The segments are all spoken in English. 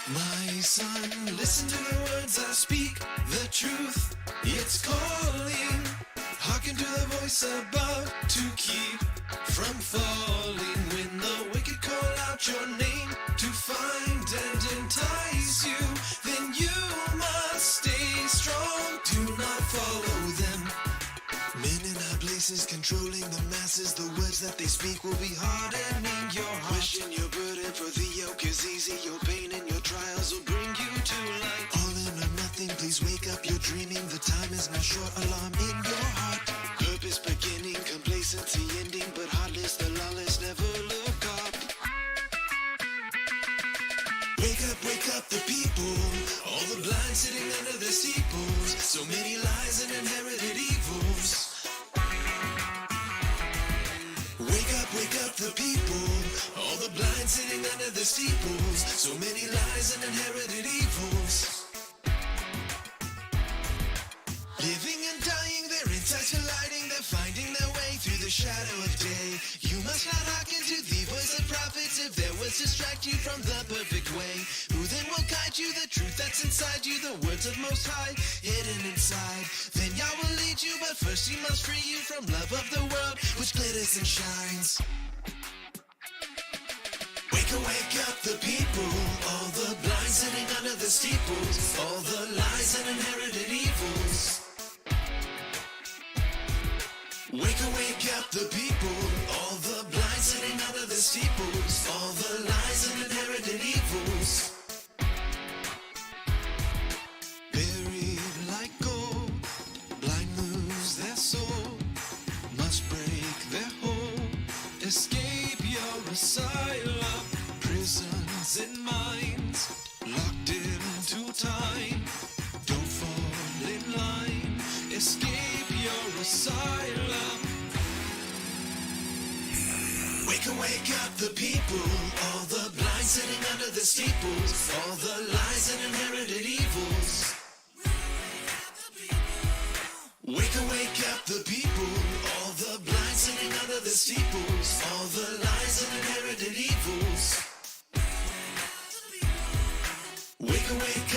My son, listen to the words I speak, the truth, it's calling. Hearken to the voice above to keep from falling. When the wicked call out your name to find and entice you, then you must stay strong, do not follow them. Men in high places controlling the masses. The words that they speak will be hardening your heart. Question your burden, for the yoke is easy. Your pain and your trials will bring you to light. All in or nothing, please wake up. You're dreaming. The time is now short. Alarm in your heart. Purpose beginning, complacency ending, but heartless, the lawless never look up. Wake up the people. All the blind sitting under the steeples. So many lies and inherited evils. Wake up the people. All the blind sitting under the steeples. So many lies and inherited evils. Living and dying, their insights colliding. They're finding their way through the shadow of day. You must not hearken to the voice of prophets if their words distract you from the perfect way. Who then will guide you? The truth that's inside you, the words of Most High, hidden inside. Then Yah will lead you, but first He must free you from love of the world, which glitters and shines. Wake up the people, all the blind sitting under the steeples, all the lies and inherited evils. Wake up the people, all the blind sitting under the steeples, all the lies and inherited evils. Buried like gold, blind lose their soul, must break their hold, escape your asylum, prisons in minds, locked into time, don't fall in line, escape your asylum. Wake up the people, all the blind sitting under the steeples, all the lies and inherited evils. Wake up the people, all the blind sitting under the steeples, all the lies and inherited evils. Wake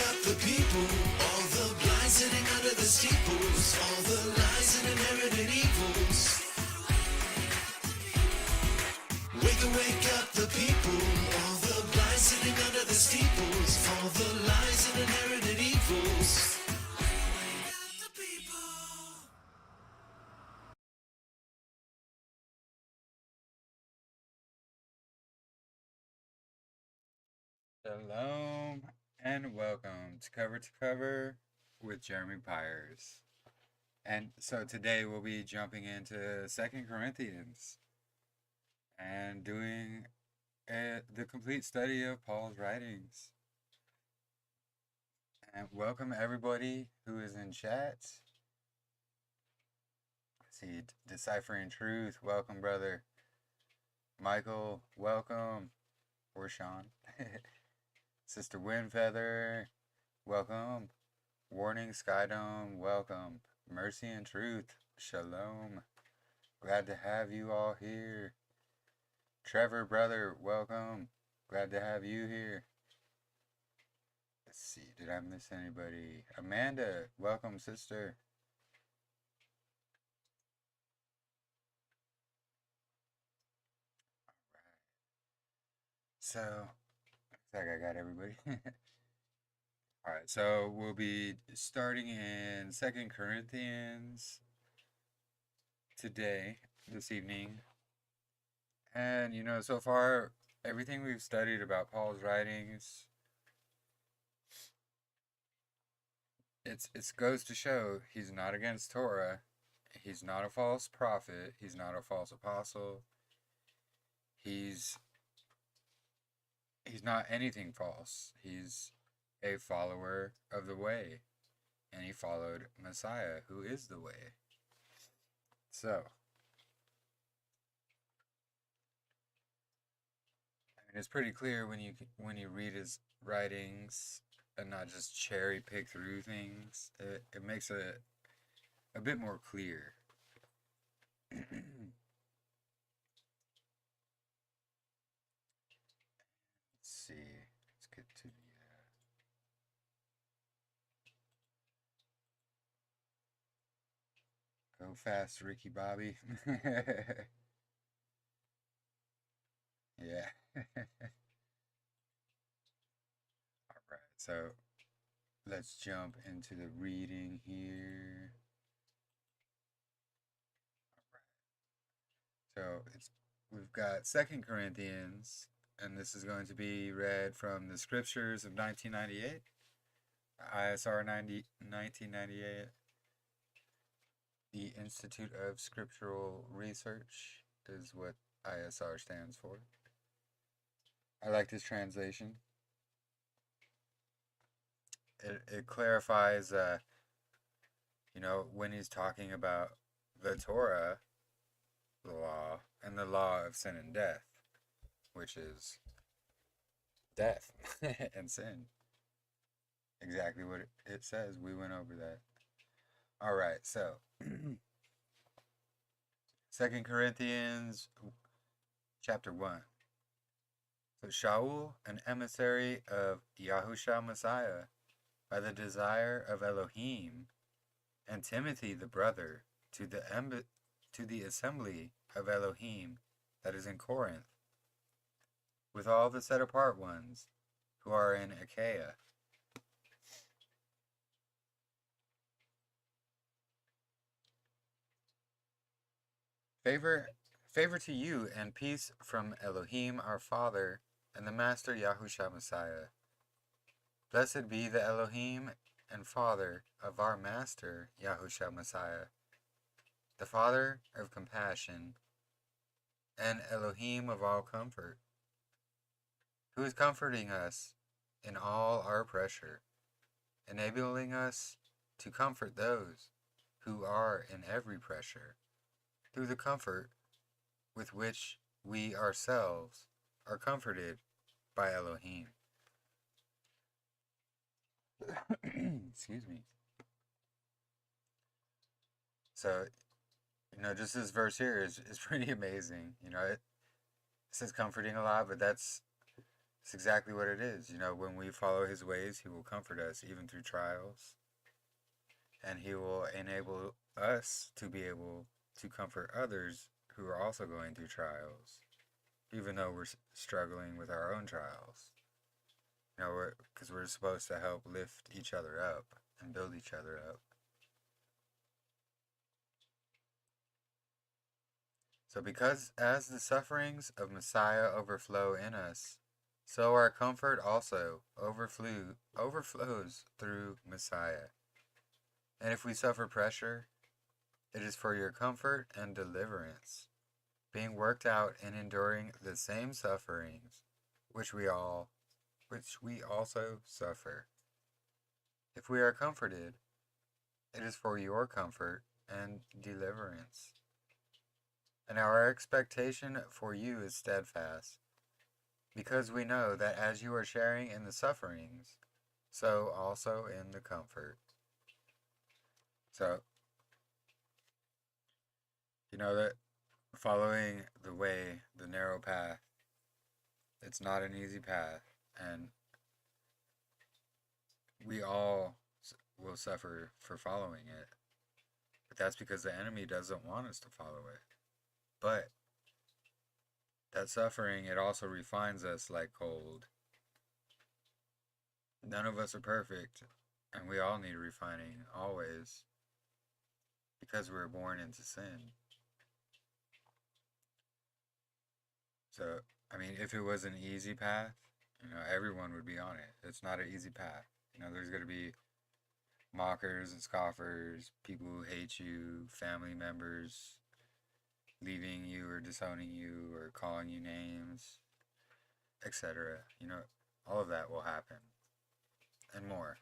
up the people, all the blind sitting under the steeples, all the lies and inherited evils. Wake up the people, all the blind sitting under the steeples, all the lies and inherited evils. Shalom and welcome to Cover with Jeremy Pyers. And so today we'll be jumping into 2 Corinthians and doing the complete study of Paul's writings. And welcome everybody who is in chat. See, Deciphering Truth, welcome brother. Michael, welcome. Or Sean. Sister Windfeather, welcome. Warning Skydome, welcome. Mercy and Truth, shalom. Glad to have you all here. Trevor, brother, welcome. Glad to have you here. Let's see, did I miss anybody? Amanda, welcome, sister. So, looks like I got everybody. Alright, so we'll be starting in 2 Corinthians today, this evening. And, so far, everything we've studied about Paul's writings, it goes to show he's not against Torah. He's not a false prophet. He's not a false apostle. He's not anything false. He's a follower of the way. And he followed Messiah, who is the way. So, it's pretty clear when you read his writings and not just cherry pick through things. It makes it a bit more clear. Let's see. Let's get to the Go fast, Ricky Bobby. Yeah. All right. So let's jump into the reading here. So it's we've got Second Corinthians, and this is going to be read from the Scriptures of 1998, ISR 1998, the Institute of Scriptural Research is what ISR stands for. I like this translation. It clarifies, when he's talking about the Torah, the law, and the law of sin and death, which is death and sin. Exactly what it says. We went over that. All right, so 2 Corinthians chapter 1. So Shaul, an emissary of Yahushua Messiah, by the desire of Elohim, and Timothy the brother, to the assembly of Elohim that is in Corinth, with all the set apart ones who are in Achaia. Favor to you and peace from Elohim our Father and the Master Yahushua Messiah. Blessed be the Elohim and Father of our Master Yahushua Messiah, the Father of compassion and Elohim of all comfort, who is comforting us in all our pressure, enabling us to comfort those who are in every pressure, through the comfort with which we ourselves are comforted by Elohim. Excuse me. So, just this verse here is pretty amazing. It says comforting a lot, but that's exactly what it is. When we follow his ways, he will comfort us even through trials. And he will enable us to be able to comfort others who are also going through trials, even though we're struggling with our own trials. Because we're supposed to help lift each other up and build each other up. So because as the sufferings of Messiah overflow in us, so our comfort also overflows through Messiah. And if we suffer pressure, it is for your comfort and deliverance, being worked out in enduring the same sufferings which we also suffer. If we are comforted, it is for your comfort and deliverance. And our expectation for you is steadfast, because we know that as you are sharing in the sufferings, so also in the comfort. So, that following the way, the narrow path, it's not an easy path, and we all will suffer for following it. But that's because the enemy doesn't want us to follow it. But that suffering, it also refines us like gold. None of us are perfect, and we all need refining, always, because we were born into sin. So, if it was an easy path, everyone would be on it. It's not an easy path. There's going to be mockers and scoffers, people who hate you, family members leaving you or disowning you or calling you names, etc. All of that will happen. And more.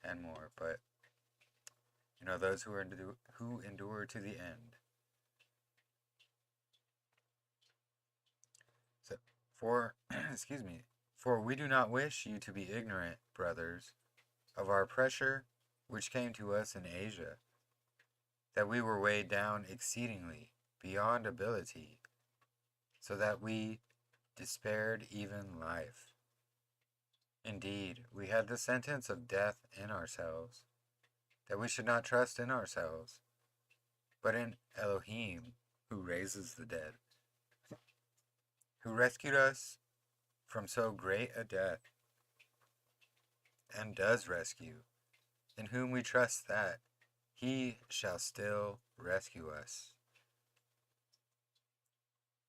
And more. But, those who endure to the end. So, for we do not wish you to be ignorant, brothers, of our pressure which came to us in Asia, that we were weighed down exceedingly beyond ability, so that we despaired even life. Indeed, we had the sentence of death in ourselves, that we should not trust in ourselves, but in Elohim, who raises the dead, who rescued us from so great a death, and does rescue, in whom we trust that he shall still rescue us.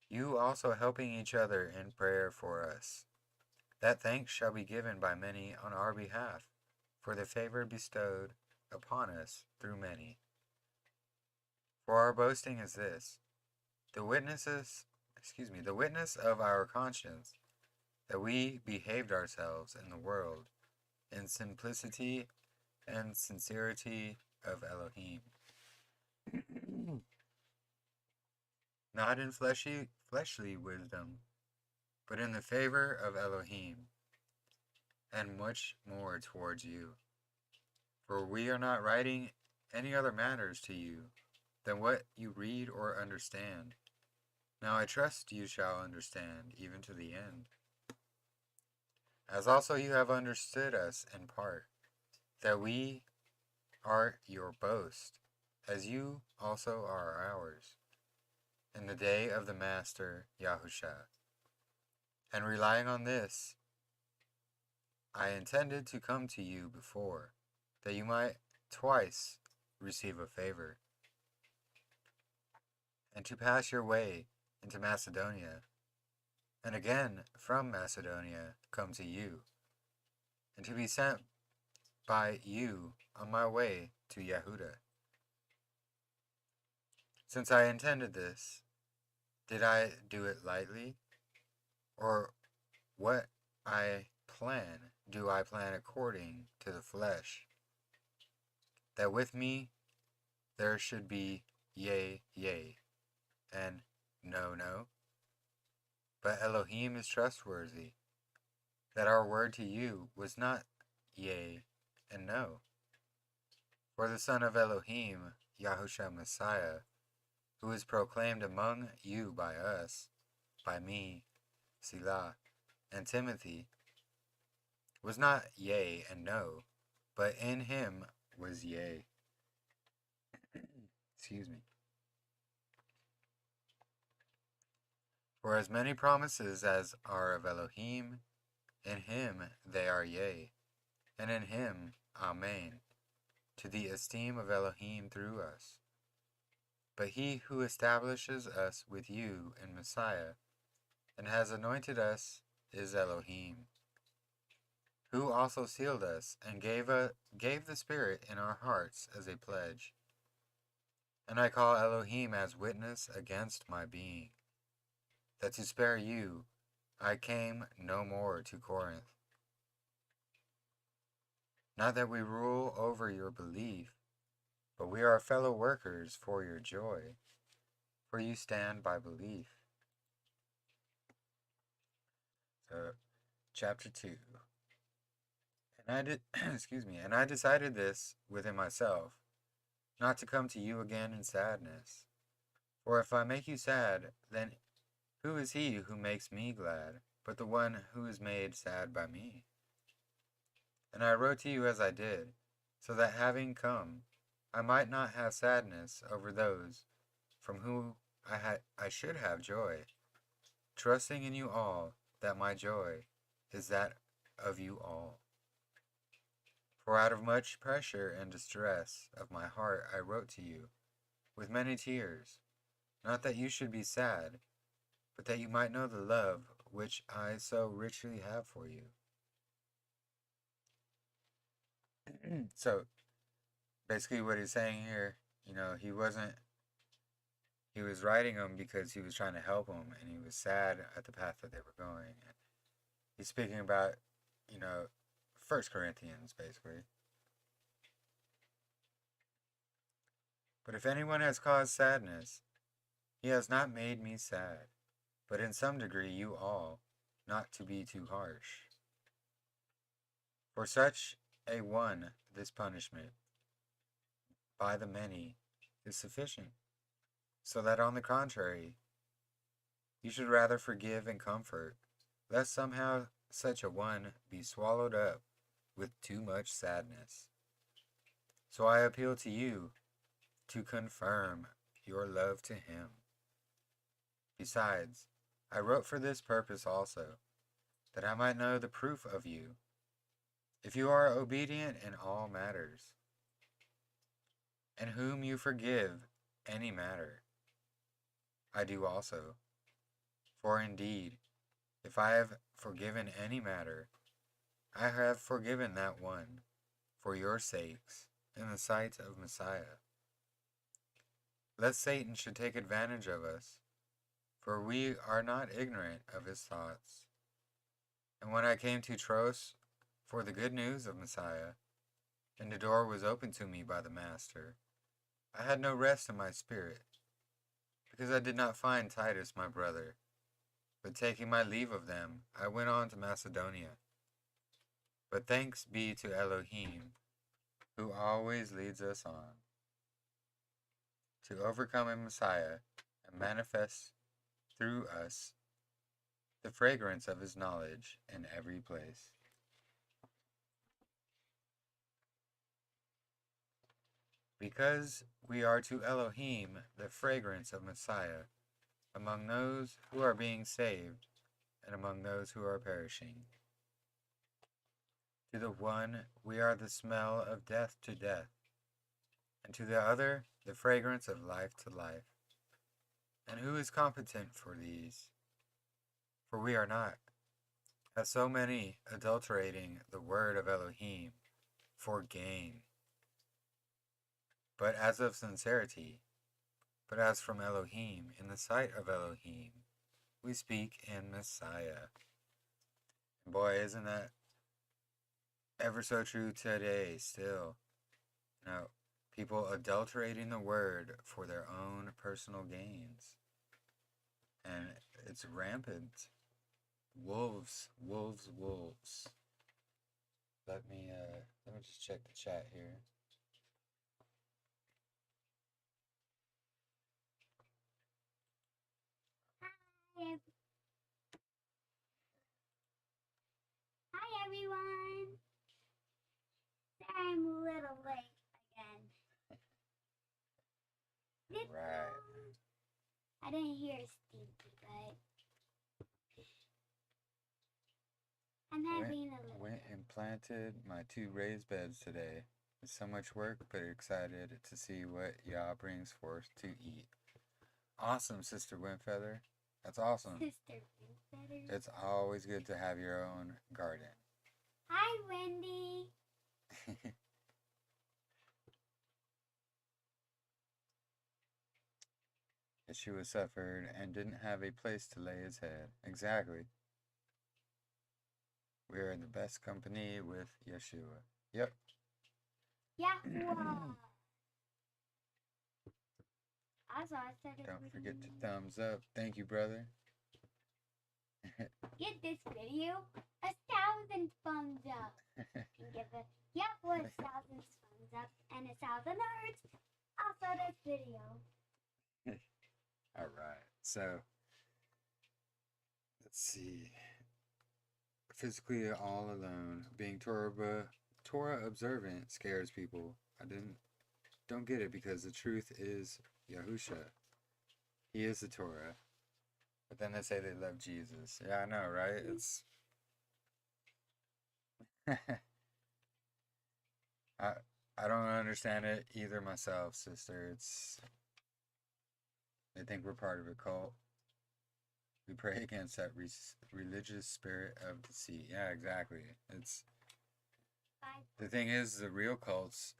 You also helping each other in prayer for us, that thanks shall be given by many on our behalf, for the favor bestowed upon us through many. For our boasting is this, the witness of our conscience, that we behaved ourselves in the world in simplicity and sincerity of Elohim, not in fleshly wisdom, but in the favor of Elohim, and much more towards you. For we are not writing any other matters to you than what you read or understand. Now I trust you shall understand even to the end. As also you have understood us in part, that we are your boast, as you also are ours, in the day of the Master Yahusha. And relying on this, I intended to come to you before, that you might twice receive a favor, and to pass your way into Macedonia, and again from Macedonia come to you, and to be sent by you on my way to Yehuda. Since I intended this, did I do it lightly? Or what I plan, do I plan according to the flesh? That with me there should be yea, yea, and no, no. But Elohim is trustworthy, that our word to you was not yea and no. For the Son of Elohim, Yahushua Messiah, who is proclaimed among you by us, by me, Silah, and Timothy, was not yea and no, but in him was yea. Excuse me. For as many promises as are of Elohim, in him they are yea, and in him Amen, to the esteem of Elohim through us. But he who establishes us with you in Messiah, and has anointed us, is Elohim, who also sealed us and gave the Spirit in our hearts as a pledge. And I call Elohim as witness against my being, that to spare you I came no more to Corinth. Not that we rule over your belief, but we are fellow workers for your joy, for you stand by belief. So, chapter 2. And I decided this within myself, not to come to you again in sadness. For if I make you sad, then who is he who makes me glad, but the one who is made sad by me? And I wrote to you as I did, so that having come, I might not have sadness over those from whom I should have joy, trusting in you all that my joy is that of you all. For out of much pressure and distress of my heart I wrote to you, with many tears, not that you should be sad, but that you might know the love which I so richly have for you. So, basically what he's saying here, he was writing them because he was trying to help them, and he was sad at the path that they were going. And he's speaking about, 1 Corinthians, basically. But if anyone has caused sadness, he has not made me sad, but in some degree you all, not to be too harsh. For such a one, this punishment, by the many, is sufficient, so that on the contrary, you should rather forgive and comfort, lest somehow such a one be swallowed up with too much sadness. So I appeal to you to confirm your love to him. Besides, I wrote for this purpose also, that I might know the proof of you, if you are obedient in all matters, and whom you forgive any matter. I do also. For indeed, if I have forgiven any matter, I have forgiven that one, for your sakes, in the sight of Messiah. Lest Satan should take advantage of us, for we are not ignorant of his thoughts. And when I came to Troas for the good news of Messiah, and the door was opened to me by the Master, I had no rest in my spirit, because I did not find Titus my brother. But taking my leave of them, I went on to Macedonia. But thanks be to Elohim, who always leads us on, to overcome in Messiah and manifest through us the fragrance of his knowledge in every place. Because we are to Elohim the fragrance of Messiah among those who are being saved and among those who are perishing. To the one we are the smell of death to death, and to the other the fragrance of life to life. And who is competent for these? For we are not, as so many adulterating the word of Elohim for gain, but as of sincerity, but as from Elohim, in the sight of Elohim, we speak in Messiah. And boy, isn't that ever so true today still? You know, people adulterating the word for their own personal gains. And it's rampant. Wolves, wolves, wolves. Let me just check the chat here. Hi everyone. Sorry I'm a little late again. Right. I didn't hear Stinky, but I'm having a little. Went and planted my 2 raised beds today. It's so much work, but excited to see what Yah brings forth to eat. Awesome, Sister Windfeather. That's awesome. Sister Windfeather. It's always good to have your own garden. Hi, Wendy. Yeshua suffered and didn't have a place to lay his head. Exactly. We are in the best company with Yeshua. Yep. Yahuwah. Also, I started. Don't forget to thumbs up. Thank you, brother. Get this video 1,000 thumbs up. And give it Yahuwah 1,000 thumbs up and 1,000 hearts. Also, this video. All right. So, let's see. Physically all alone, being Torah observant scares people. Don't get it, because the truth is Yahusha. He is the Torah. But then they say they love Jesus. Yeah, I know, right? It's I don't understand it either myself, sister. They think we're part of a cult. We pray against that religious spirit of deceit. Yeah, exactly. The thing is, the real cults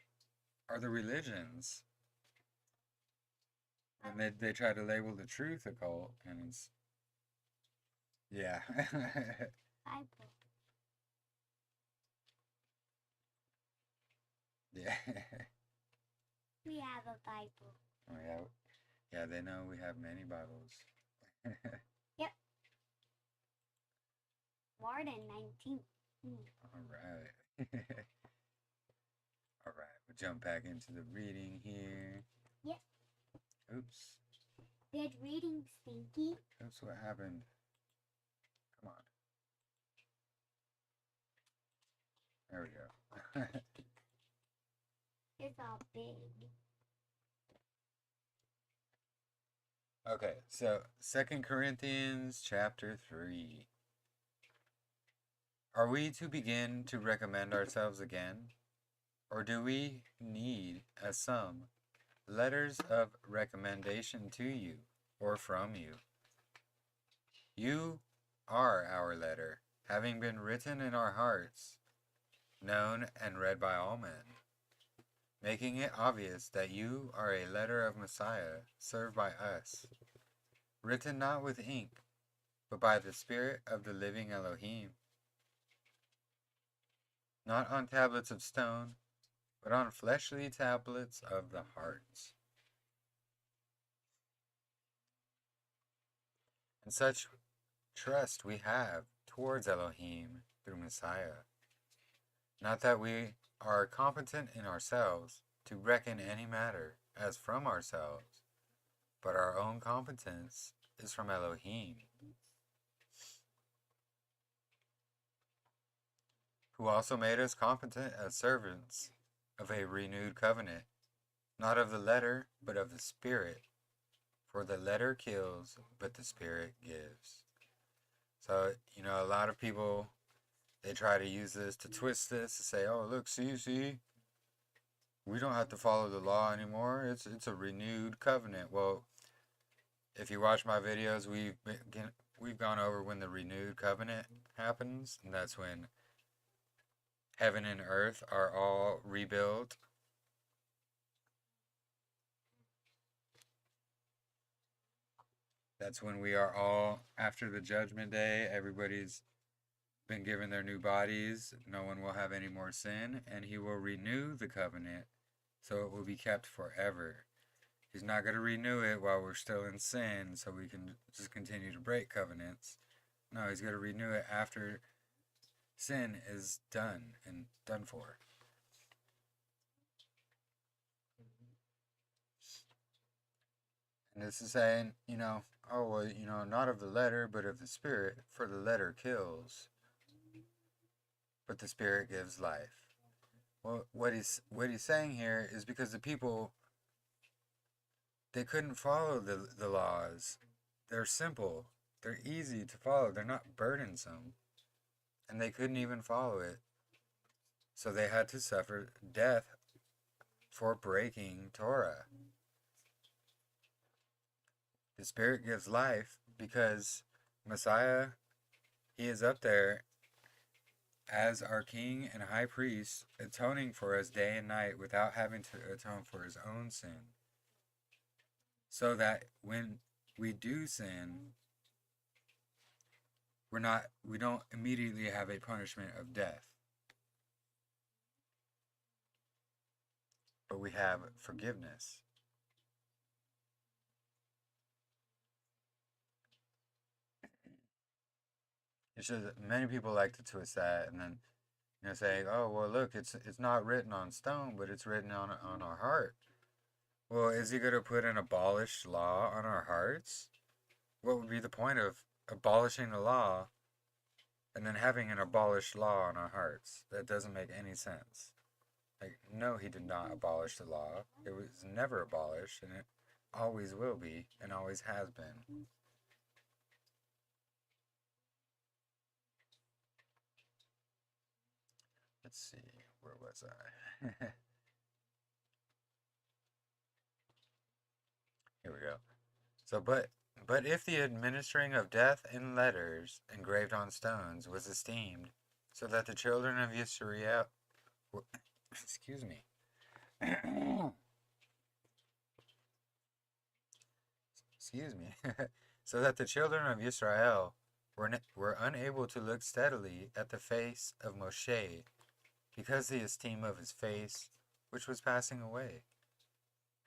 are the religions. And they try to label the truth a cult, and it's... Yeah. Bible. Yeah. We have a Bible. Oh, yeah. Yeah, they know we have many Bibles. Yep. More than 19. All right. All right, we'll jump back into the reading here. Yep. Oops. Good reading, Stinky. Oops, what happened? Come on. There we go. It's all big. Okay, so Second Corinthians chapter 3. Are we to begin to recommend ourselves again? Or do we need, as some, letters of recommendation to you or from you? You are our letter, having been written in our hearts, known and read by all men, making it obvious that you are a letter of Messiah, served by us, written not with ink, but by the Spirit of the living Elohim, not on tablets of stone, but on fleshly tablets of the heart. And such trust we have towards Elohim through Messiah. Not that we are competent in ourselves to reckon any matter as from ourselves, but our own competence is from Elohim, who also made us competent as servants of a renewed covenant, not of the letter, but of the Spirit. For the letter kills, but the Spirit gives. So, a lot of people, they try to use this to twist this to say, oh, look, see, we don't have to follow the law anymore. It's a renewed covenant. Well, if you watch my videos, we've gone over when the renewed covenant happens, and that's when heaven and earth are all rebuilt. That's when we are all, after the judgment day, everybody's been given their new bodies. No one will have any more sin, and he will renew the covenant so it will be kept forever. He's not going to renew it while we're still in sin so we can just continue to break covenants. No, he's going to renew it after sin is done and done for. And this is saying, oh, well, not of the letter, but of the Spirit, for the letter kills, but the Spirit gives life. Well, what he's saying here is because the people, they couldn't follow the laws. They're simple. They're easy to follow. They're not burdensome. And they couldn't even follow it. So they had to suffer death for breaking Torah. The Spirit gives life because Messiah, he is up there as our King and High Priest, atoning for us day and night without having to atone for his own sin. So that when we do sin, we don't immediately have a punishment of death. But we have forgiveness. It's just that many people like to twist that and then say, oh, well, look, it's not written on stone, but it's written on our heart. Well, is he going to put an abolished law on our hearts? What would be the point of abolishing the law and then having an abolished law on our hearts? That doesn't make any sense. Like, no, he did not abolish the law. It was never abolished, and it always will be, and always has been. Let's see, where was I? Here we go. So, but if the administering of death in letters engraved on stones was esteemed, so that the children of Yisrael, excuse me, excuse me, so that the children of Israel were unable to look steadily at the face of Moshe, because the esteem of his face, which was passing away.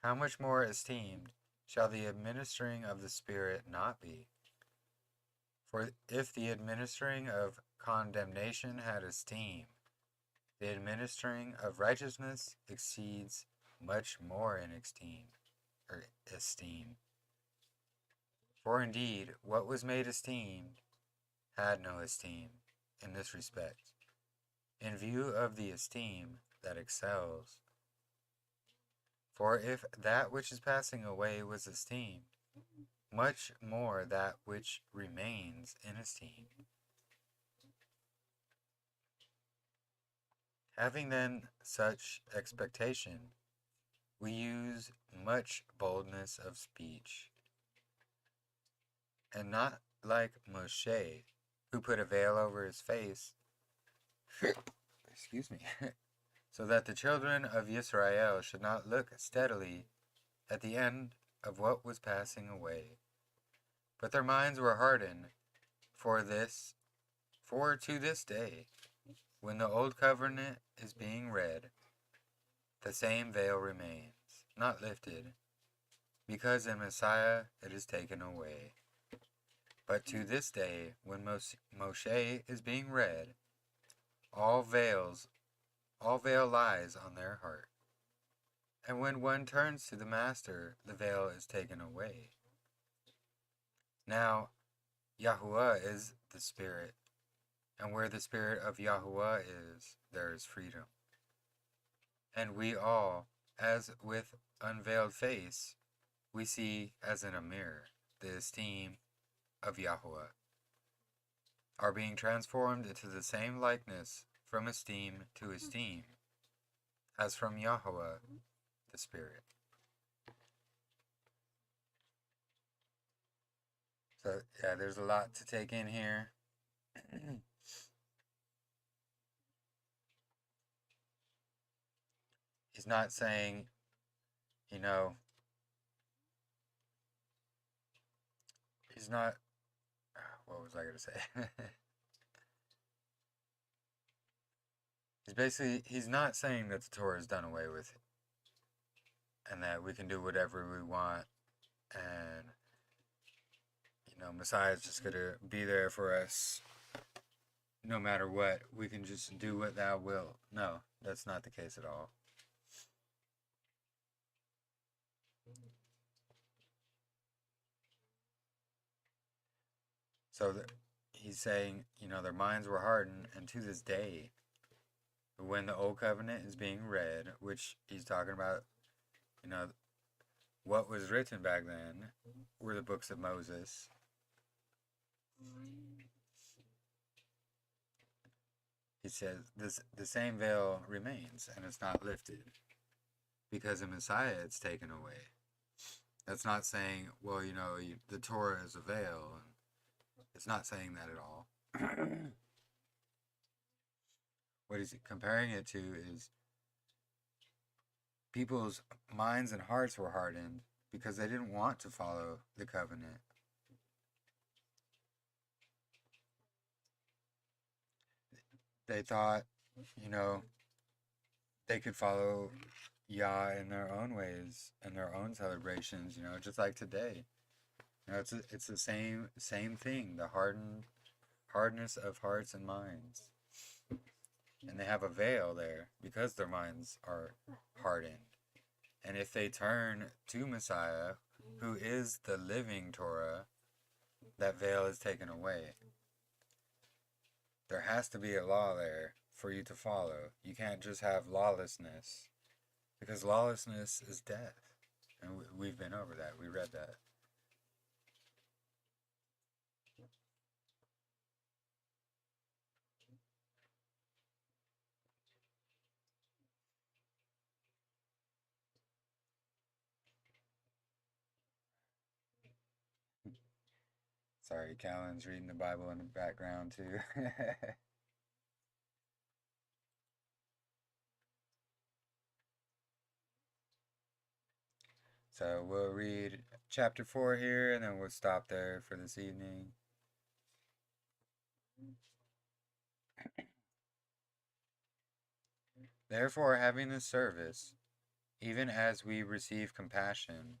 How much more esteemed shall the administering of the Spirit not be? For if the administering of condemnation had esteem, the administering of righteousness exceeds much more in esteem. For indeed, what was made esteemed had no esteem in this respect, in view of the esteem that excels. For if that which is passing away was esteemed, much more that which remains in esteem. Having then such expectation, we use much boldness of speech, and not like Moshe, who put a veil over his face, excuse me, so that the children of Israel should not look steadily at the end of what was passing away. But their minds were hardened for to this day, when the old covenant is being read, the same veil remains, not lifted, because in Messiah it is taken away. But to this day, when Moshe is being read, all veil lies on their heart. And when one turns to the Master, the veil is taken away. Now, Yahuwah is the Spirit, and where the Spirit of Yahuwah is, there is freedom. And we all, as with unveiled face, we see as in a mirror the esteem of Yahuwah, are being transformed into the same likeness from esteem to esteem, as from Yahuwah, the Spirit. So, yeah, there's a lot to take in here. He's not saying, he's not, what was I going to say? He's not saying that the Torah is done away with, and that we can do whatever we want, and, Messiah is just going to be there for us no matter what. We can just do what thou wilt. No, that's not the case at all. So he's saying, their minds were hardened, and to this day, when the Old Covenant is being read, which he's talking about, what was written back then were the books of Moses. He says the same veil remains, and it's not lifted, because in Messiah it's taken away. That's not saying, well, the Torah is a veil, and it's not saying that at all. What he's comparing it to is people's minds and hearts were hardened because they didn't want to follow the covenant. They thought, they could follow Yah in their own ways and their own celebrations, just like today. It's the same thing, the hardness of hearts and minds. And they have a veil there because their minds are hardened. And if they turn to Messiah, who is the living Torah, that veil is taken away. There has to be a law there for you to follow. You can't just have lawlessness, because lawlessness is death. And we've been over that. We read that. Sorry, Callan's reading the Bible in the background too. So we'll read chapter 4 here, and then we'll stop there for this evening. Therefore, having this service, even as we receive compassion,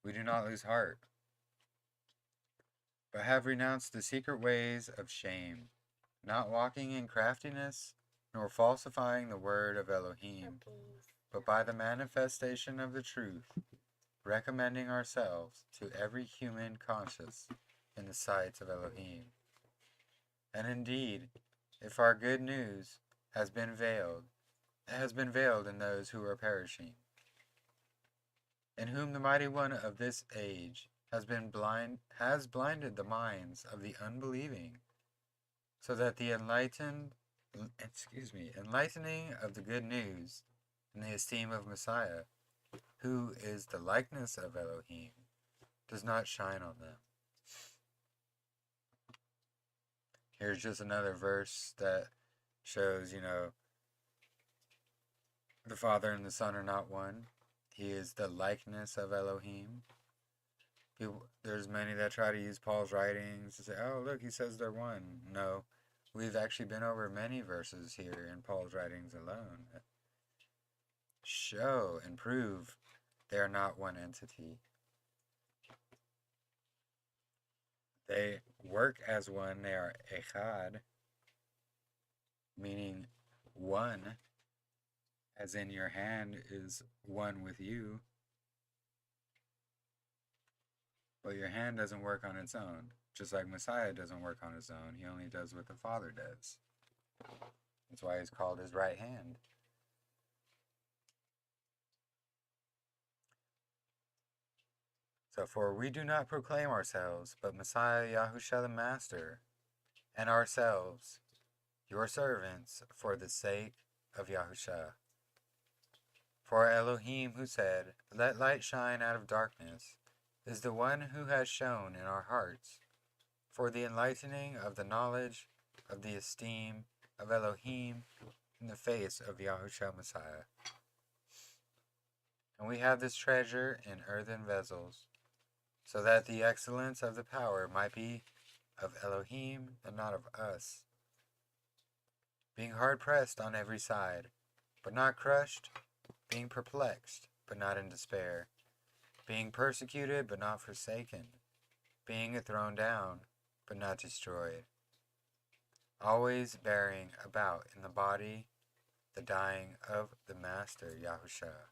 we do not lose heart, but have renounced the secret ways of shame, not walking in craftiness, nor falsifying the word of Elohim, but by the manifestation of the truth, recommending ourselves to every human conscience in the sight of Elohim. And indeed, if our good news has been veiled, it has been veiled in those who are perishing, in whom the mighty one of this age has blinded the minds of the unbelieving, so that the enlightening of the good news in the esteem of Messiah, who is the likeness of Elohim, does not shine on them. Here's just another verse that shows, the Father and the Son are not one. He is the likeness of Elohim. There's many that try to use Paul's writings to say, oh, look, he says they're one. No, we've actually been over many verses here in Paul's writings alone that show and prove they are not one entity. They work as one. They are echad, meaning one, as in your hand is one with you. But your hand doesn't work on its own. Just like Messiah doesn't work on his own. He only does what the Father does. That's why he's called his right hand. So, for we do not proclaim ourselves, but Messiah Yahushua the Master, and ourselves, your servants, for the sake of Yahushua. For Elohim, who said, let light shine out of darkness, is the one who has shown in our hearts, for the enlightening of the knowledge of the esteem of Elohim in the face of Yahushua Messiah. And we have this treasure in earthen vessels, so that the excellence of the power might be of Elohim and not of us, being hard pressed on every side, but not crushed, being perplexed, but not in despair, being persecuted, but not forsaken, being thrown down, but not destroyed, always bearing about in the body the dying of the Master Yahushua,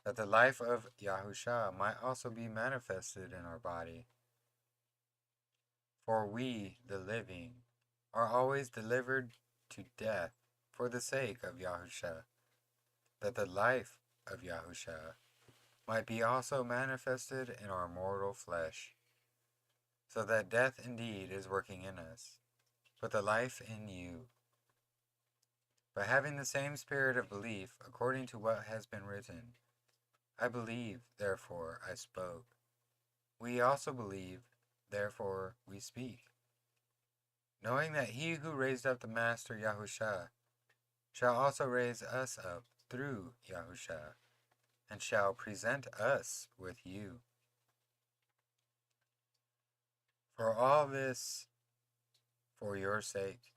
that the life of Yahushua might also be manifested in our body. For we, the living, are always delivered to death for the sake of Yahushua, that the life of Yahushua might be also manifested in our mortal flesh, so that death indeed is working in us, but the life in you. But having the same spirit of belief, according to what has been written, I believe, therefore I spoke. We also believe, therefore we speak, knowing that he who raised up the Master Yahushua shall also raise us up through Yahushua, and shall present us with you. For all this for your sake,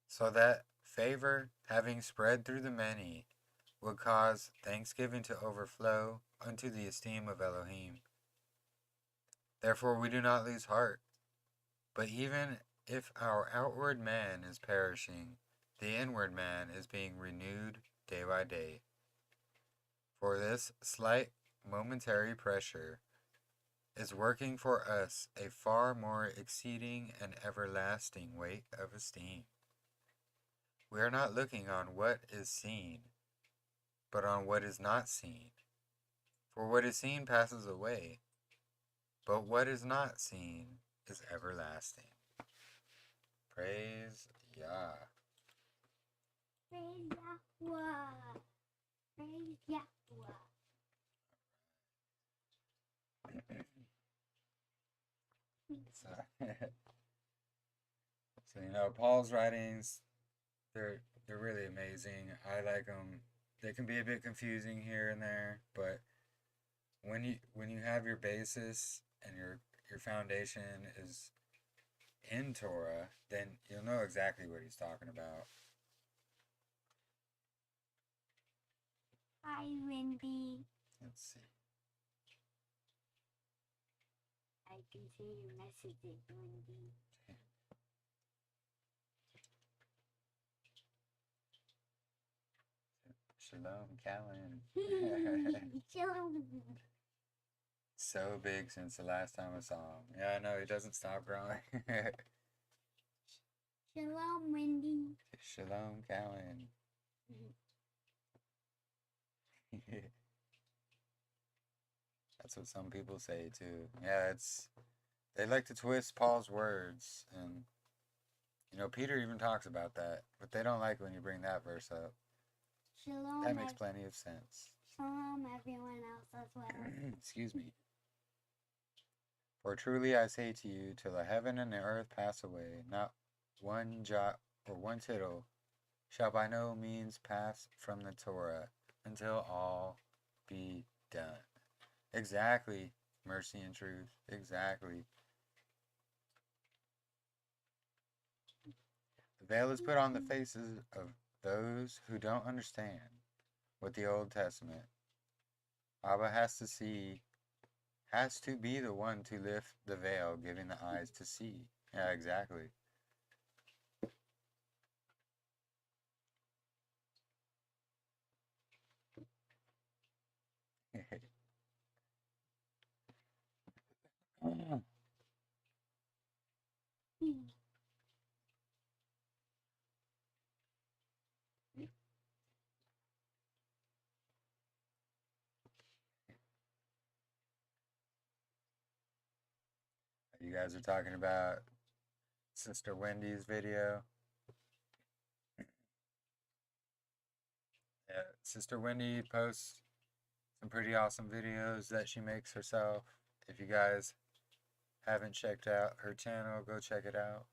so that favor, having spread through the many, would cause thanksgiving to overflow unto the esteem of Elohim. Therefore we do not lose heart, but even if our outward man is perishing, the inward man is being renewed day by day. For this slight momentary pressure is working for us a far more exceeding and everlasting weight of esteem. We are not looking on what is seen, but on what is not seen. For what is seen passes away, but what is not seen is everlasting. Praise Yah. Praise Yahweh. Praise Yahweh. So, Paul's writings, they're really amazing. I like them. They can be a bit confusing here and there, but when you have your basis and your foundation is in Torah, then you'll know exactly what he's talking about. Hi, Wendy. Let's see. I can see your messages, Wendy. Shalom, Callan. Shalom. So big since the last time I saw him. Yeah, I know, he doesn't stop growing. Shalom, Wendy. Shalom, Callan. That's what some people say too. Yeah, they like to twist Paul's words, and Peter even talks about that, but they don't like when you bring that verse up. Shalom, That makes plenty of sense. shalom, everyone else as well. Excuse me. For truly I say to you, till the heaven and the earth pass away, not one jot or one tittle shall by no means pass from the Torah until all be done. Exactly, mercy and truth. Exactly. The veil is put on the faces of those who don't understand what the Old Testament. Abba has to be the one to lift the veil, giving the eyes to see. Yeah, exactly. You guys are talking about Sister Wendy's video. Yeah, Sister Wendy posts some pretty awesome videos that she makes herself. If you guys haven't checked out her channel, go check it out.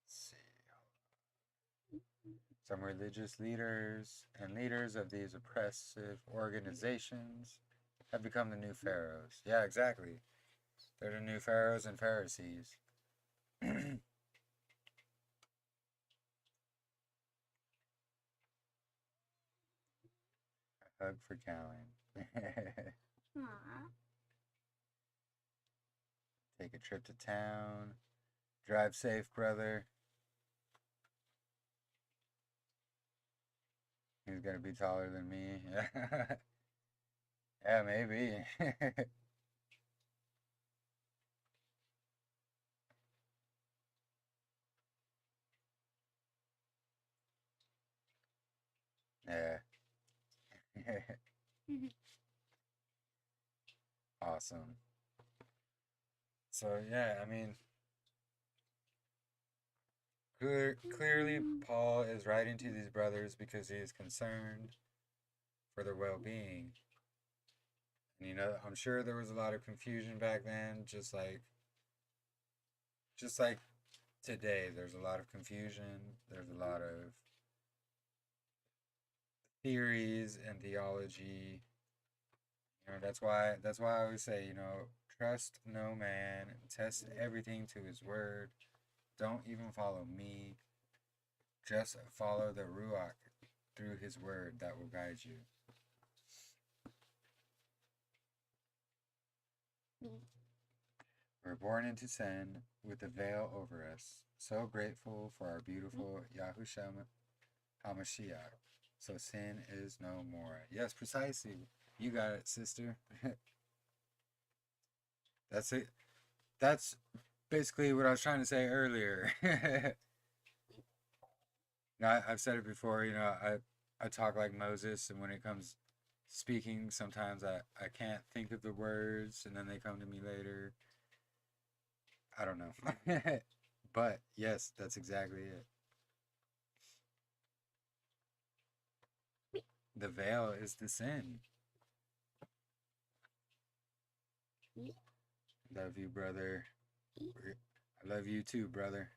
Let's see. Some religious leaders and leaders of these oppressive organizations have become the new pharaohs. Yeah, exactly. They're the new pharaohs and Pharisees. Hug for Callan. Aww. Take a trip to town. Drive safe, brother. He's gonna be taller than me. Yeah, maybe. Yeah. Awesome. So yeah, I mean, clearly Paul is writing to these brothers because he is concerned for their well-being. And I'm sure there was a lot of confusion back then, just like today. There's a lot of confusion. There's a lot of theories and theology. That's why I always say, trust no man, test everything to his word. Don't even follow me. Just follow the Ruach through his word that will guide you. We're born into sin with the veil over us. So grateful for our beautiful Yahushua HaMashiach. So sin is no more. Yes, precisely. You got it, sister. That's it. That's basically what I was trying to say earlier. I've said it before, I talk like Moses, and when it comes speaking, sometimes I can't think of the words, and then they come to me later. I don't know. But yes, that's exactly it. The veil is the sin. Love you, brother. I love you too, brother.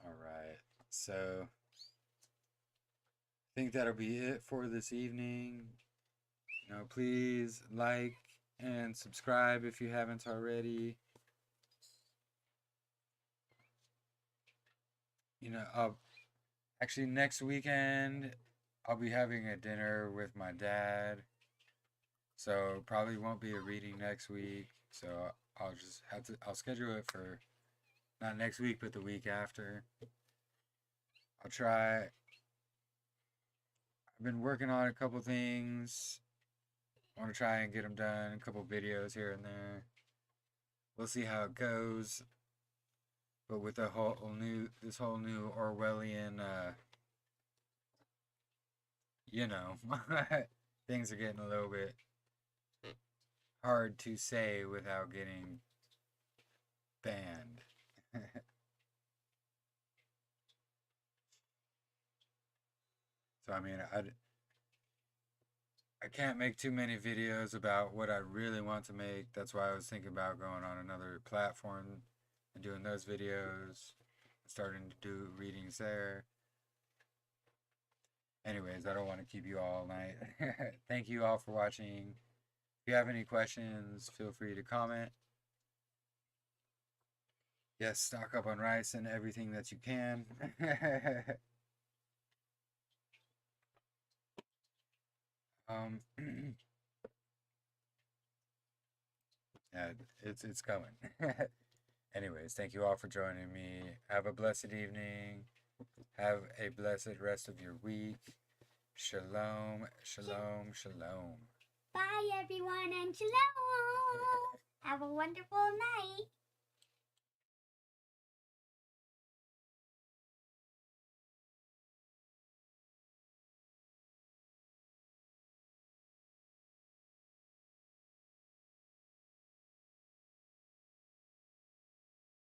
All right. So, I think that'll be it for this evening. Please like and subscribe if you haven't already. Actually, next weekend, I'll be having a dinner with my dad. So, probably won't be a reading next week. So, I'll schedule it for not next week, but the week after. I'll try. I've been working on a couple things. I want to try and get them done, a couple videos here and there. we'll see how it goes. But with this whole new Orwellian, things are getting a little bit hard to say without getting banned. So I mean, I can't make too many videos about what I really want to make. That's why I was thinking about going on another platform and doing those videos, starting to do readings there. Anyways, I don't want to keep you all night. Thank you all for watching. If you have any questions, feel free to comment. Yes, stock up on rice and everything that you can. Yeah, it's coming. Anyways, thank you all for joining me. Have a blessed evening. Have a blessed rest of your week. Shalom, shalom, shalom. Bye, everyone, and shalom. Have a wonderful night.